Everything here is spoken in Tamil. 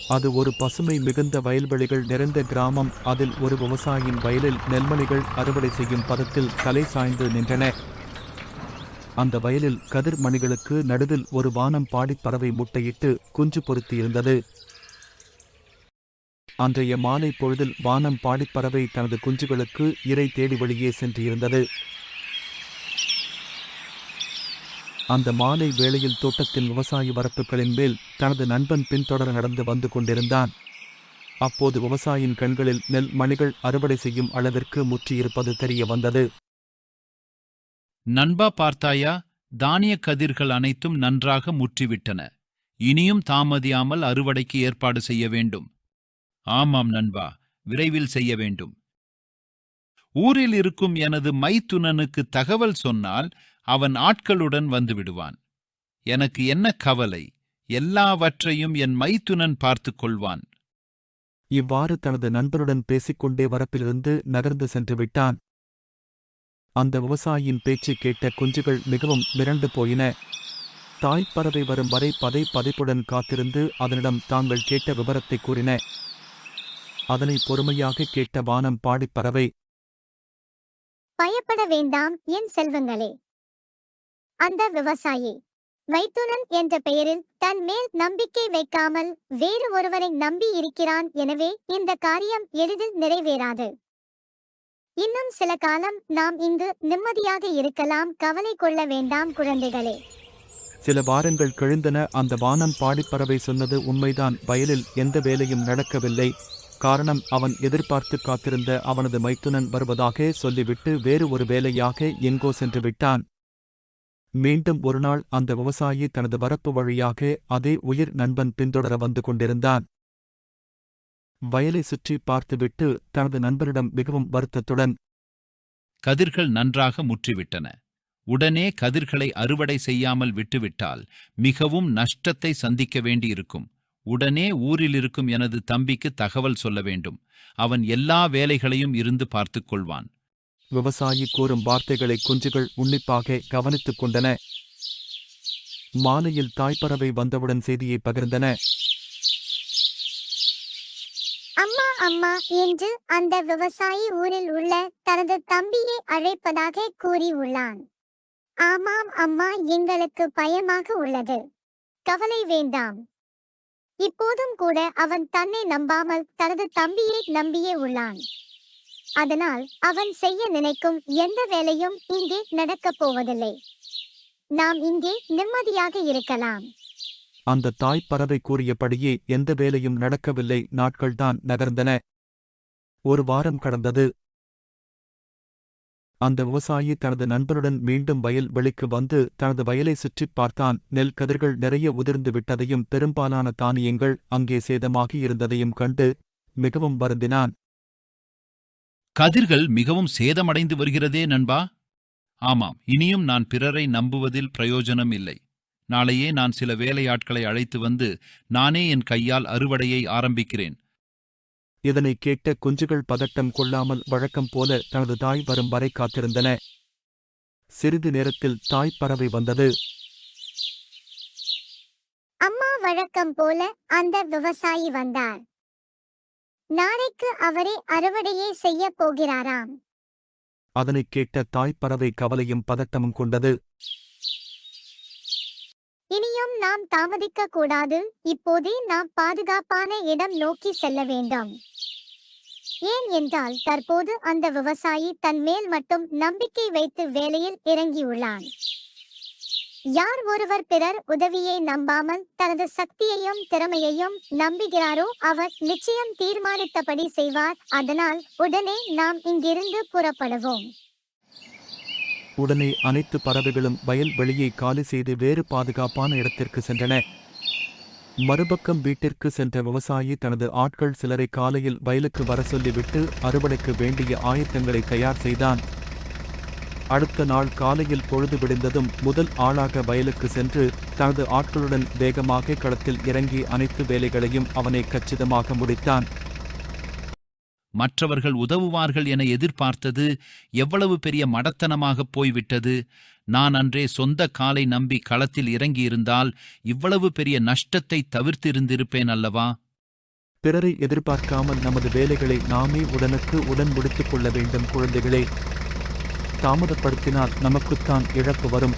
அது ஒரு பசுமை மிகுந்த வயல்வெளிகள் நிறைந்த கிராமம். அதில் ஒரு விவசாயியின் வயலில் நெல்மணிகள் அறுவடை செய்யும் பதத்தில் தலை சாய்ந்து நின்றன. அந்த வயலில் கதிர் மணிகளுக்கு நடுவில் ஒரு வானம் பாடிப் பறவை முட்டையிட்டு குஞ்சு பொருத்தியிருந்தது. அன்றைய மாலை பொழுதில் வானம் பாடிப்பறவை தனது குஞ்சுகளுக்கு இரை தேடி வெளியே சென்றிருந்தது. அந்த மாலை வேளையில் தோட்டத்தின் விவசாய வரப்புகளின் மேல் தனது நண்பன் பின்தொடர நடந்து வந்து கொண்டிருந்தான். அப்போது விவசாயியின் கண்களில் நெல் மணிகள் அறுவடை செய்யும் அளவிற்கு முற்றியிருப்பது தெரிய வந்தது. நண்பா, பார்த்தாயா? தானிய கதிர்கள் அனைத்தும் நன்றாக முற்றிவிட்டன. இனியும் தாமதியாமல் அறுவடைக்கு ஏற்பாடு செய்ய வேண்டும். ஆமாம் நண்பா, விரைவில் செய்ய வேண்டும். ஊரில் இருக்கும் எனது மைத்துனனுக்கு தகவல் சொன்னால் அவன் ஆட்களுடன் வந்து விடுவான். எனக்கு என்ன கவலை, எல்லாவற்றையும் என் மைத்துனன் பார்த்துக் கொள்வான். இவ்வாறு தனது நண்பருடன் பேசிக்கொண்டே வரப்பிலிருந்து நகர்ந்து சென்று விட்டான். அந்த விவசாயியின் பேச்சைக் கேட்ட குஞ்சுகள் மிகவும் மிரண்டு போயின. தாய்ப்பறவை வரும் வரை பதைப்புடன் காத்திருந்து அதனிடம் தாங்கள் கேட்ட விவரத்தை கூறின. அதனை பொறுமையாக கேட்ட வானம் பாடிப்பறவை, பயப்பட வேண்டாம் என் செல்வங்களே. அந்த விவசாயி மைத்துனன் என்ற பெயரில் தன் மேல் நம்பிக்கை வைக்காமல் வேறு ஒருவரை நம்பி இருக்கிறான். எனவே இந்த காரியம் எளிதில் நிறைவேறாது. இன்னும் சில காலம் நாம் இங்கு நிம்மதியாக இருக்கலாம். கவலை கொள்ள வேண்டாம் குழந்தைகளே. சில வாரங்கள் கழிந்தன. அந்த வானம் பாடிப்பறவை சொன்னது உண்மைதான். வயலில் எந்த வேலையும் நடக்கவில்லை. காரணம், அவன் எதிர்பார்த்து காத்திருந்த அவனது மைத்துனன் வருவதாக சொல்லிவிட்டு வேறு ஒரு வேலையாக எங்கோ சென்று விட்டான். மீண்டும் ஒருநாள் அந்த விவசாயி தனது வரப்பு வழியாக அதே உயிர் நண்பன் பின்தொடர வந்து கொண்டிருந்தான். வயலை சுற்றி பார்த்துவிட்டு தனது நண்பனிடம் மிகவும் வருத்தத்துடன், கதிர்கள் நன்றாக முற்றிவிட்டன. உடனே கதிர்களை அறுவடை செய்யாமல் விட்டுவிட்டால் மிகவும் நஷ்டத்தை சந்திக்க வேண்டியிருக்கும். உடனே ஊரில் இருக்கும் எனது தம்பிக்கு தகவல் சொல்ல வேண்டும். அவன் எல்லா வேலைகளையும் இருந்து பார்த்துக் கொள்வான். விவசாயி கூறும் வார்த்தைகளை குஞ்சுகள் உன்னிப்பாக கவனித்துக் கொண்டன. மாலையில் தாய்ப்பறவை வந்தவுடன் செய்தியை பகிர்ந்தன. அம்மா அம்மா என்று அந்த விவசாயி ஊரில் உள்ள தனது தம்பியை அழைப்பதாக கூறி உள்ளான். ஆமாம் அம்மா, எங்களுக்கு பயமாக உள்ளது. கவலை வேண்டாம். இப்போதும் கூட அவன் தன்னை நம்பாமல் தனது தம்பியை நம்பியே உள்ளான். அதனால் அவன் செய்ய நினைக்கும் எந்த வேலையும் இங்கே நடக்கப் போவதில்லை. நாம் இங்கே நிம்மதியாக இருக்கலாம். அந்த தாய்ப்பறவை கூறியபடியே எந்த வேலையும் நடக்கவில்லை. நாட்கள்தான் நகர்ந்தன. ஒரு வாரம் கடந்தது. அந்த விவசாயி தனது நண்பனுடன் மீண்டும் வயல் வெளிக்கு வந்து தனது வயலை சுற்றிப் பார்த்தான். நெல் கதிர்கள் நிறைய உதிர்ந்து விட்டதையும் பெரும்பாலான தானியங்கள் அங்கே சேதமாகி இருந்ததையும் கண்டு மிகவும் வருந்தினான். கதிர்கள் மிகவும் சேதமடைந்து வருகிறதே நண்பா. ஆமாம், இனியும் நான் பிறரை நம்புவதில் பிரயோஜனம் இல்லை. நாளையே நான் சில வேலையாட்களை அழைத்து வந்து நானே என் கையால் அறுவடையை ஆரம்பிக்கிறேன். இதனை கேட்ட குஞ்சுகள் பதட்டம் கொள்ளாமல் வழக்கம் போல தனது தாய் வரும் வரை காத்திருந்தன. சிறிது நேரத்தில் தாய்ப்பறவை வந்தது. அம்மா, வழக்கம் போல அந்த விவசாயி வந்தார். நாளைக்கு அவரே அறுவடையை செய்ய போகிறாராம். அதனைக் கேட்ட தாய்ப்பறவை கவலையும் பதட்டமும் கொண்டது. இனியும் நாம் தாமதிக்க கூடாது. இப்போதே நாம் பாதுகாப்பான இடம் நோக்கி செல்ல வேண்டும். ஏன் என்றால் தற்போது அந்த விவசாயி தன் மேல் மட்டும் நம்பிக்கை வைத்து வேலையில் இறங்கியுள்ளான். யார் ஒருவர் பிறர் உதவியை நம்பாமல் தனது சக்தியையும் திறமையையும் நம்புகிறாரோ அவர் நிச்சயம் தீர்மானித்தபடி செய்வார். அதனால் உடனே நாம் இங்கிருந்து புறப்படுவோம். உடனே அனைத்து பறவைகளும் வயல் வெளியை காலி செய்து வேறு பாதுகாப்பான இடத்திற்கு சென்றன. மறுபக்கம் வீட்டிற்கு சென்ற விவசாயி தனது ஆட்கள் சிலரை காலையில் வயலுக்கு வர சொல்லிவிட்டு அறுவடைக்கு வேண்டிய ஆயத்தங்களை தயார் செய்தான். அடுத்த நாள் காலையில் பொழுது விடிந்ததும் முதல் ஆளாக வயலுக்கு சென்று தனது ஆட்களுடன் வேகமாக களத்தில் இறங்கி அனைத்து வேலைகளையும் அவனை கச்சிதமாக முடித்தான். மற்றவர்கள் உதவுவார்கள் என எதிர்பார்த்தது எவ்வளவு பெரிய மடத்தனமாகப் போய்விட்டது. நான் அன்றே சொந்த காலை நம்பி களத்தில் இறங்கியிருந்தால் இவ்வளவு பெரிய நஷ்டத்தை தவிர்த்திருந்திருப்பேன் அல்லவா? பிறரை எதிர்பார்க்காமல் நமது வேலைகளை நாமே உடனுக்கு உடன் முடித்துக் கொள்ள வேண்டும் குழந்தைகளே. தாமதப்படுத்தினால் நமக்குத்தான் இழப்பு வரும்.